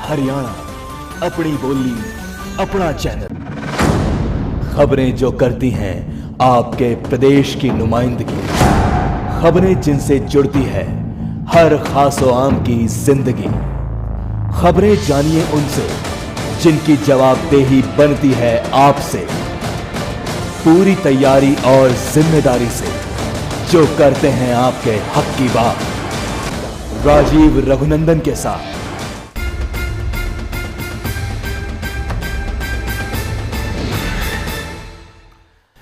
हरियाणा, अपनी बोली, अपना चैनल। खबरें जो करती हैं आपके प्रदेश की नुमाइंदगी, खबरें जिनसे जुड़ती है हर खासो आम की जिंदगी। खबरें जानिए उनसे जिनकी जवाबदेही बनती है आपसे। पूरी तैयारी और जिम्मेदारी से जो करते हैं आपके हक की बात। राजीव रघुनंदन के साथ।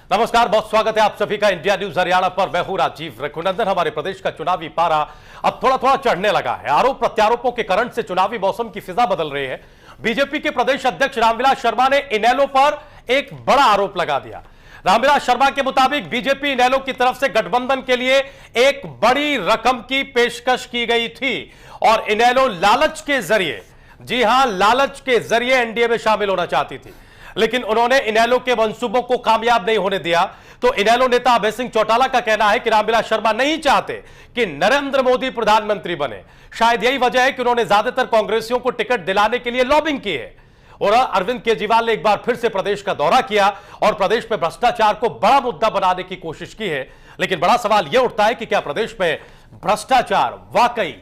नमस्कार, बहुत स्वागत है आप सभी का इंडिया न्यूज हरियाणा पर। मैं हूं राजीव रघुनंदन। हमारे प्रदेश का चुनावी पारा अब थोड़ा थोड़ा चढ़ने लगा है। आरोप प्रत्यारोपों के करंट से चुनावी मौसम की फिजा बदल रही है। बीजेपी के प्रदेश अध्यक्ष रामविलास शर्मा ने इनेलो पर एक बड़ा आरोप लगा दिया। रामविलास शर्मा के मुताबिक बीजेपी इनेलो की तरफ से गठबंधन के लिए एक बड़ी रकम की पेशकश की गई थी और इनेलो लालच के जरिए, जी हां, लालच के जरिए एनडीए में शामिल होना चाहती थी, लेकिन उन्होंने इनेलो के मंसूबों को कामयाब नहीं होने दिया। तो इनेलो नेता अभय सिंह चौटाला का कहना है कि रामविलास शर्मा नहीं चाहते कि नरेंद्र मोदी प्रधानमंत्री बने। शायद यही वजह है कि उन्होंने ज्यादातर कांग्रेसियों को टिकट दिलाने के लिए लॉबिंग की है। और अरविंद केजरीवाल ने एक बार फिर से प्रदेश का दौरा किया और प्रदेश में भ्रष्टाचार को बड़ा मुद्दा बनाने की कोशिश की है। लेकिन बड़ा सवाल यह उठता है कि क्या प्रदेश में भ्रष्टाचार वाकई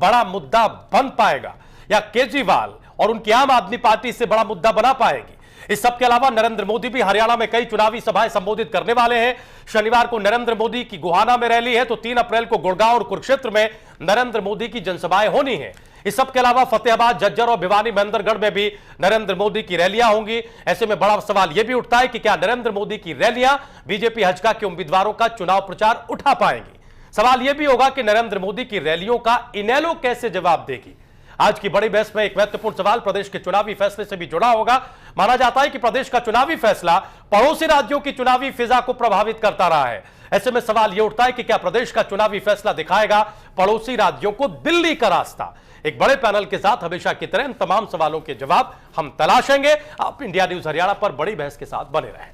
बड़ा मुद्दा बन पाएगा या केजरीवाल और उनकी आम आदमी पार्टी से बड़ा मुद्दा बना पाएगी। इस सब के अलावा नरेंद्र मोदी भी हरियाणा में कई चुनावी सभाएं संबोधित करने वाले हैं। शनिवार को नरेंद्र मोदी की गुहाना में रैली है, तो 3 अप्रैल को गुड़गांव और कुरुक्षेत्र में नरेंद्र मोदी की जनसभाएं होनी है। इस सब के अलावा फतेहाबाद, झज्जर और भिवानी, महेंद्रगढ़ में भी नरेंद्र मोदी की रैलियां होंगी। ऐसे में बड़ा सवाल यह भी उठता है कि क्या नरेंद्र मोदी की रैलियां बीजेपी हजका के उम्मीदवारों का चुनाव प्रचार उठा पाएंगी। सवाल यह भी होगा कि नरेंद्र मोदी की रैलियों का इनेलो कैसे जवाब देगी। आज की बड़ी बहस में एक महत्वपूर्ण सवाल प्रदेश के चुनावी फैसले से भी जुड़ा होगा। माना जाता है कि प्रदेश का चुनावी फैसला पड़ोसी राज्यों की चुनावी फिजा को प्रभावित करता रहा है। ऐसे में सवाल यह उठता है कि क्या प्रदेश का चुनावी फैसला दिखाएगा पड़ोसी राज्यों को दिल्ली का रास्ता। एक बड़े पैनल के साथ हमेशा की तरह इन तमाम सवालों के जवाब हम तलाशेंगे। आप इंडिया न्यूज हरियाणा पर बड़ी बहस के साथ बने रहें।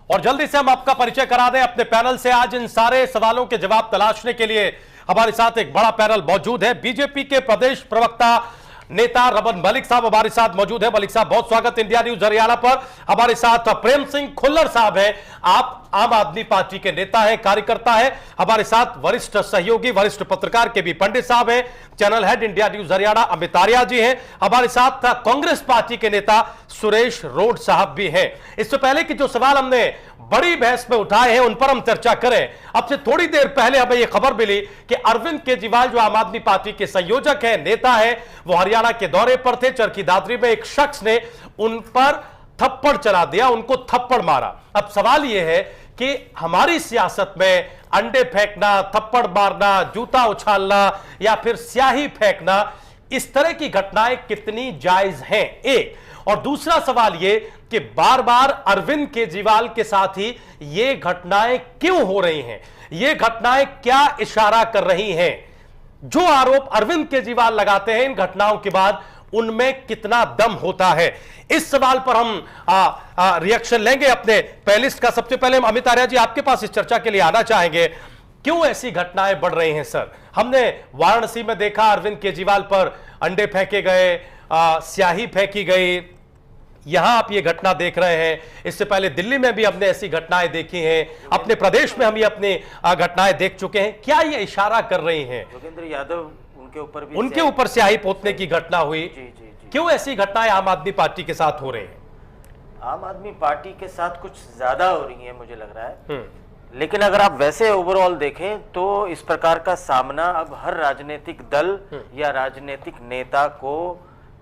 और जल्दी से हम आपका परिचय करा दें अपने पैनल से। आज इन सारे सवालों के जवाब तलाशने के लिए हमारे साथ एक बड़ा पैनल मौजूद है। बीजेपी के प्रदेश प्रवक्ता नेता रमन मलिक साहब हमारे साथ मौजूद है। मलिक साहब, बहुत स्वागत इंडिया न्यूज हरियाणा पर। हमारे साथ प्रेम सिंह खुल्लर साहब हैं, आप आम आदमी पार्टी के नेता हैं, कार्यकर्ता हैं। हमारे साथ वरिष्ठ सहयोगी, वरिष्ठ पत्रकार के बी पंडित साहब हैं, channel head India News Haryana Amit Arya ji हैं। हमारे साथ कांग्रेस पार्टी के नेता सुरेश रोड साहब भी हैं। इससे पहले कि जो सवाल हमने बड़ी बहस में उठाए हैं उन पर हम चर्चा करें, अब से थोड़ी देर पहले हमें यह खबर मिली कि अरविंद केजरीवाल जो आम आदमी पार्टी के संयोजक हैं, नेता है, वो हरियाणा के दौरे पर थे। चरखी दादरी में एक शख्स ने उन पर थप्पड़ चला दिया, उनको थप्पड़ मारा। अब सवाल यह है कि हमारी सियासत में अंडे फेंकना, थप्पड़ मारना, जूता उछालना या फिर स्याही फेंकना, इस तरह की घटनाएं कितनी जायज हैं, एक। और दूसरा सवाल यह कि बार बार अरविंद केजरीवाल के साथ ही ये घटनाएं क्यों हो रही हैं, ये घटनाएं क्या इशारा कर रही हैं। जो आरोप अरविंद केजरीवाल लगाते हैं इन घटनाओं के बाद, उनमें कितना दम होता है। इस सवाल पर हम रिएक्शन लेंगे अपने पैनलिस्ट का। सबसे पहले हम अमित आर्या जी आपके पास इस चर्चा के लिए आना चाहेंगे। क्यों ऐसी घटनाएं बढ़ रही हैं सर? हमने वाराणसी में देखा अरविंद केजरीवाल पर अंडे फेंके गए, स्याही फेंकी गई, यहां आप ये घटना देख रहे हैं। इससे पहले दिल्ली में भी हमने ऐसी घटनाएं देखी हैं, अपने प्रदेश में हम ये अपनी घटनाएं देख चुके हैं। क्या ये इशारा कर रही हैं? योगेंद्र यादव उनके ऊपर स्याही पोतने की घटना हुई। जी। क्यों ऐसी घटनाएं आम आदमी पार्टी के साथ हो रही हैं? आम आदमी पार्टी के साथ कुछ ज्यादा हो रही है मुझे लग रहा है। लेकिन अगर आप वैसे ओवरऑल देखें तो इस प्रकार का सामना अब हर राजनीतिक दल या राजनीतिक नेता को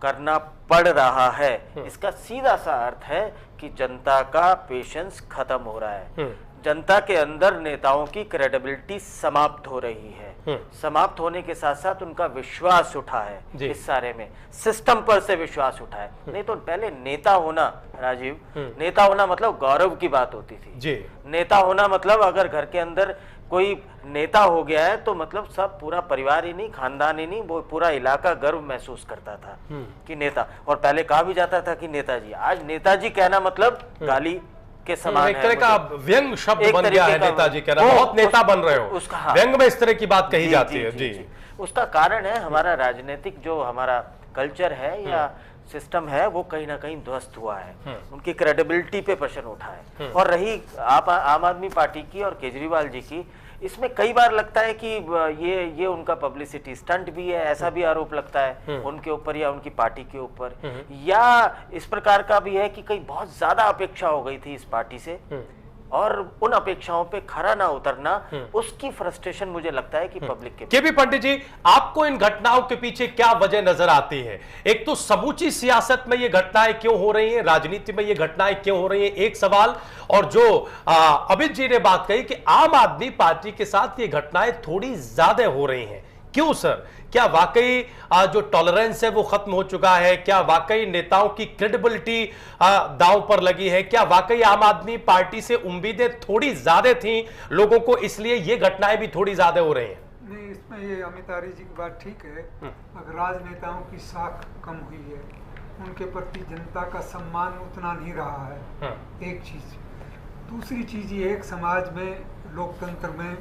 करना पड़ रहा है। इसका सीधा सा अर्थ है कि जनता का पेशेंस खत्म हो रहा है। जनता के अंदर नेताओं की क्रेडिबिलिटी समाप्त हो रही है। समाप्त होने के साथ साथ उनका विश्वास उठा है, इस सारे में सिस्टम पर से विश्वास उठा है। नहीं तो पहले नेता होना, राजीव, नेता होना मतलब गौरव की बात होती थी जी। नेता होना मतलब अगर घर के अंदर कोई नेता हो गया है तो मतलब सब पूरा परिवार ही नहीं, खानदान ही नहीं, वो पूरा इलाका गर्व महसूस करता था कि नेता। और पहले कहा भी जाता था कि नेताजी। आज नेताजी कहना मतलब गाली, के समान एक तरह का व्यंग शब्द एक बन गया है तरीके का नेताजी कहना, बहुत नेता बन रहे हो, उसका हाँ। व्यंग में इस तरह की बात कही जाती है। जी, उसका कारण है हमारा राजनीतिक जो हमारा कल्चर है या सिस्टम है वो कहीं ना कहीं ध्वस्त हुआ है, उनकी क्रेडिबिलिटी पे प्रश्न उठा है। और रही आम आदमी पार्टी की और केजरीवाल जी की, इसमें कई बार लगता है कि ये उनका पब्लिसिटी स्टंट भी है, ऐसा भी आरोप लगता है उनके ऊपर या उनकी पार्टी के ऊपर, या इस प्रकार का भी है कि कहीं बहुत ज्यादा अपेक्षा हो गई थी इस पार्टी से और उन अपेक्षाओं पे खरा ना उतरना, उसकी फ्रस्ट्रेशन मुझे लगता है कि पब्लिक के केपी पंडित जी, आपको इन घटनाओं के पीछे क्या वजह नजर आती है? एक तो समूची सियासत में ये घटनाएं क्यों हो रही हैं, राजनीति में ये घटनाएं क्यों हो रही हैं, एक सवाल। और जो अमित जी ने बात कही कि आम आदमी पार्टी के साथ ये घटनाएं थोड़ी ज्यादा हो रही हैं, क्यों सर? क्या वाकई जो टॉलरेंस है वो खत्म हो चुका है? क्या वाकई नेताओं की क्रेडिबिलिटी दांव पर लगी है? क्या वाकई आम आदमी पार्टी से उम्मीदें थोड़ी ज्यादा थीं लोगों को, इसलिए ये घटनाएं भी थोड़ी ज्यादा हो रही हैं? नहीं, इसमें ये अमित आर्य जी की बात ठीक है। अगर राजनेताओं की साख कम हुई है, उनके प्रति जनता का सम्मान उतना नहीं रहा है, एक चीज। दूसरी चीज ये, एक समाज में, लोकतंत्र में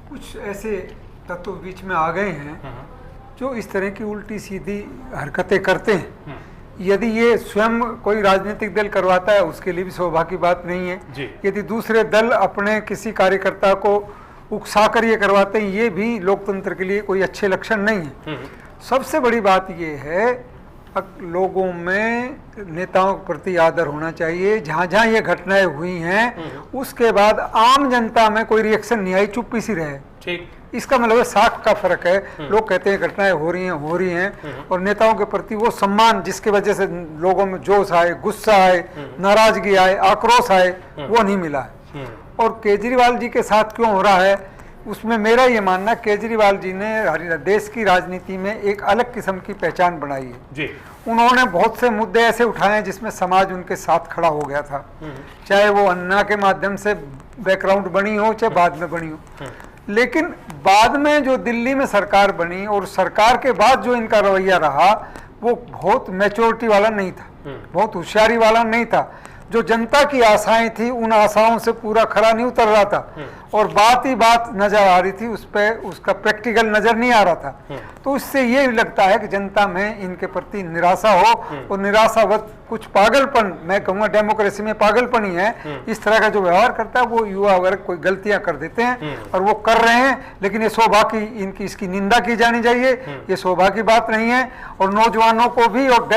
कुछ ऐसे तत्व बीच में आ गए हैं जो इस तरह की उल्टी सीधी हरकतें करते हैं। यदि ये स्वयं कोई राजनीतिक दल करवाता है उसके लिए भी सौभाग्य की बात नहीं है, यदि दूसरे दल अपने किसी कार्यकर्ता को उकसा कर ये करवाते हैं, ये भी लोकतंत्र के लिए कोई अच्छे लक्षण नहीं है। सबसे बड़ी बात ये है, लोगों में नेताओं के प्रति आदर होना चाहिए। जहाँ जहाँ ये घटनाएं हुई हैं उसके बाद आम जनता में कोई रिएक्शन नहीं आई, चुप्पी सी रहे। ठीक, इसका मतलब साख का फर्क है। लोग कहते हैं घटनाएं हो रही हैं और नेताओं के प्रति वो सम्मान जिसकी वजह से लोगों में जोश आए, गुस्सा आए, नाराजगी आए, आक्रोश आए, वो नहीं मिला है। और केजरीवाल जी के साथ क्यों हो रहा है, उसमें मेरा ये मानना, केजरीवाल जी ने देश की राजनीति में एक अलग किस्म की पहचान बनाई है जी। उन्होंने बहुत से मुद्दे ऐसे उठाए हैं जिसमें समाज उनके साथ खड़ा हो गया था, चाहे वो अन्ना के माध्यम से बैकग्राउंड बनी हो चाहे बाद में बनी हो। लेकिन बाद में जो दिल्ली में सरकार बनी और सरकार के बाद जो इनका रवैया रहा वो बहुत मैच्योरिटी वाला नहीं था, बहुत होशियारी वाला नहीं था। जो जनता की आशाएं थी उन आशाओं से पूरा खरा नहीं उतर रहा था और बात ही बात नजर आ रही थी, उस पे उसका प्रैक्टिकल नजर नहीं आ रहा था। तो इससे ये लगता है कि जनता में इनके प्रति निराशा हो और निराशावत कुछ पागलपन, मैं कहूँगा डेमोक्रेसी में पागलपन ही है। इस तरह का जो व्यवहार करता है वो युवा वर्ग कोई गलतियां कर देते हैं और वो कर रहे हैं, लेकिन ये सौभाग्य इनकी इसकी निंदा की जानी चाहिए, ये सौभाग्य की बात नहीं है। और नौजवानों को भी और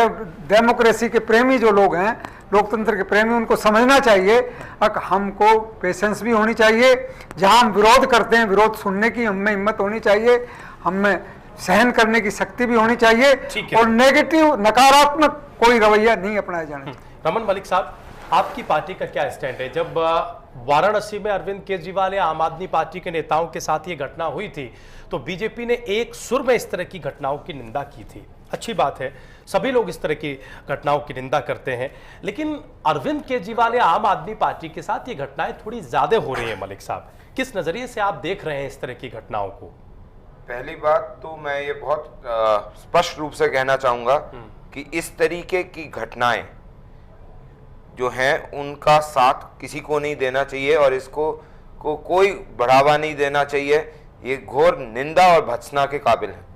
डेमोक्रेसी के प्रेमी जो लोग हैं, लोकतंत्र के प्रेमी, उनको समझना चाहिए हमको पेशेंस भी होनी चाहिए। जहां हम विरोध करते हैं, विरोध सुनने की हमें हिम्मत होनी चाहिए, हमें सहन करने की शक्ति भी होनी चाहिए और नेगेटिव, नकारात्मक कोई रवैया नहीं अपनाया जाना चाहिए। रमन मलिक साहब, आपकी पार्टी का क्या स्टैंड है? जब वाराणसी में अरविंद केजरीवाल या आम आदमी पार्टी के नेताओं के साथ ये घटना हुई थी तो बीजेपी ने एक सुर में इस तरह की घटनाओं की निंदा की थी। अच्छी बात है, सभी लोग इस तरह की घटनाओं की निंदा करते हैं, लेकिन अरविंद केजरीवाल या आम आदमी पार्टी के साथ ये घटनाएं थोड़ी ज्यादा हो रही हैं। मलिक साहब, किस नजरिए से आप देख रहे हैं इस तरह की घटनाओं को? पहली बात तो मैं ये बहुत स्पष्ट रूप से कहना चाहूंगा कि इस तरीके की घटनाएं जो हैं उनका साथ किसी को नहीं देना चाहिए और इसको कोई बढ़ावा नहीं देना चाहिए। ये घोर निंदा और भत्सना के काबिल है।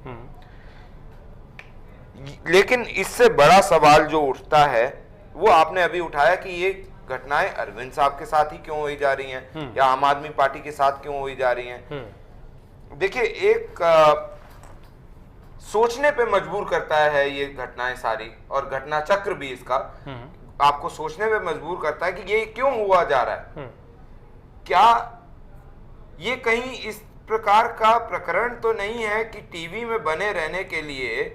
लेकिन इससे बड़ा सवाल जो उठता है वो आपने अभी उठाया कि ये घटनाएं अरविंद साहब के साथ ही क्यों हुई जा रही हैं या आम आदमी पार्टी के साथ क्यों हुई जा रही हैं। देखिए, एक सोचने पे मजबूर करता है ये घटनाएं सारी, और घटना चक्र भी इसका आपको सोचने पे मजबूर करता है कि ये क्यों हुआ जा रहा है। क्या ये कहीं इस प्रकार का प्रकरण तो नहीं है कि टीवी में बने रहने के लिए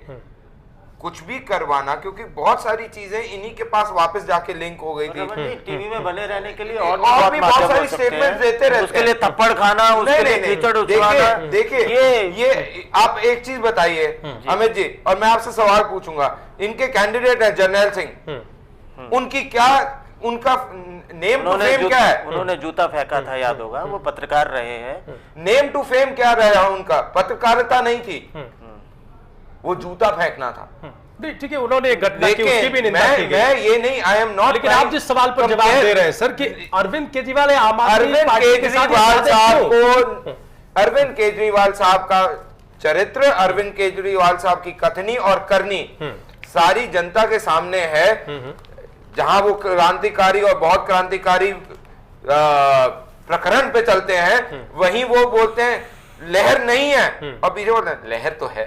कुछ भी करवाना, क्योंकि बहुत सारी चीजें इन्हीं के पास वापस जाके लिंक हो गई थी। टीवी में बने रहने के लिए और भी बहुत सारी स्टेटमेंट देते रहते हैं, उसके लिए थप्पड़ खाना, उसके लिए कीचड़ उछलना। देखिए ये आप एक चीज बताइए अमित जी, और मैं आपसे सवाल पूछूंगा, इनके कैंडिडेट है जर्नैल सिंह, उनकी क्या, उनका नेम टू फेम क्या है? उन्होंने जूता फेंका था, याद होगा, वो पत्रकार रहे हैं। नेम टू फेम क्या रहा उनका? पत्रकारिता नहीं थी। वो जूता फेंकना था। नहीं ठीक है, उन्होंने एक घटना की उसकी भी निंदा की गई। मैं ये नहीं, आई एम नॉट, लेकिन आप जिस सवाल पर जवाब दे रहे हैं सर कि अरविंद केजरीवाल आम आदमी पार्टी के साथ अरविंद केजरीवाल साहब का चरित्र, अरविंद केजरीवाल साहब की कथनी और करनी सारी जनता के सामने है। जहां वो क्रांतिकारी और बहुत क्रांतिकारी प्रकरण पे चलते हैं, वहीं वो बोलते हैं लहर नहीं है और पीछे बोलते हैं लहर तो है।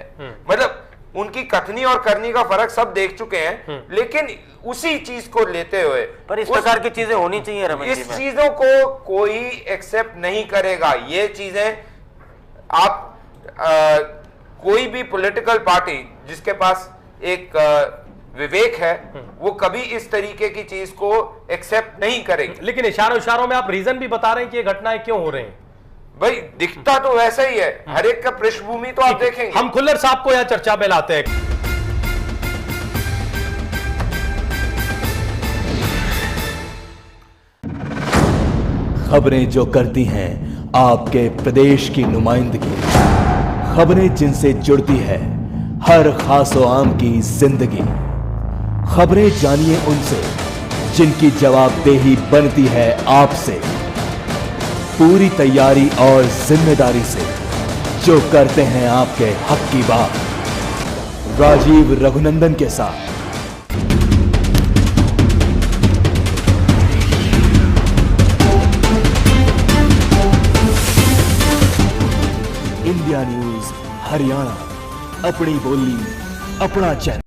मतलब उनकी कथनी और करनी का फर्क सब देख चुके हैं, लेकिन उसी चीज को लेते हुए पर इस प्रकार की चीजें होनी चाहिए रमन जी। इस चीजों को कोई एक्सेप्ट नहीं करेगा। ये चीजें आप कोई भी पॉलिटिकल पार्टी जिसके पास एक विवेक है, वो कभी इस तरीके की चीज को एक्सेप्ट नहीं करेगी। लेकिन इशारों में आप रीजन भी बता रहे हैं कि ये घटनाएं क्यों हो रही हैं। भाई दिखता तो वैसा ही है, हर एक का पृष्ठभूमि तो आप देखेंगे। हम खुल्लर साहब को यहां चर्चा में लाते हैं। खबरें जो करती हैं आपके प्रदेश की नुमाइंदगी, खबरें जिनसे जुड़ती है हर खासो आम की जिंदगी, खबरें जानिए उनसे जिनकी जवाबदेही बनती है आपसे, पूरी तैयारी और जिम्मेदारी से जो करते हैं आपके हक की बात। राजीव रघुनंदन के साथ इंडिया न्यूज हरियाणा, अपनी बोली अपना चैनल।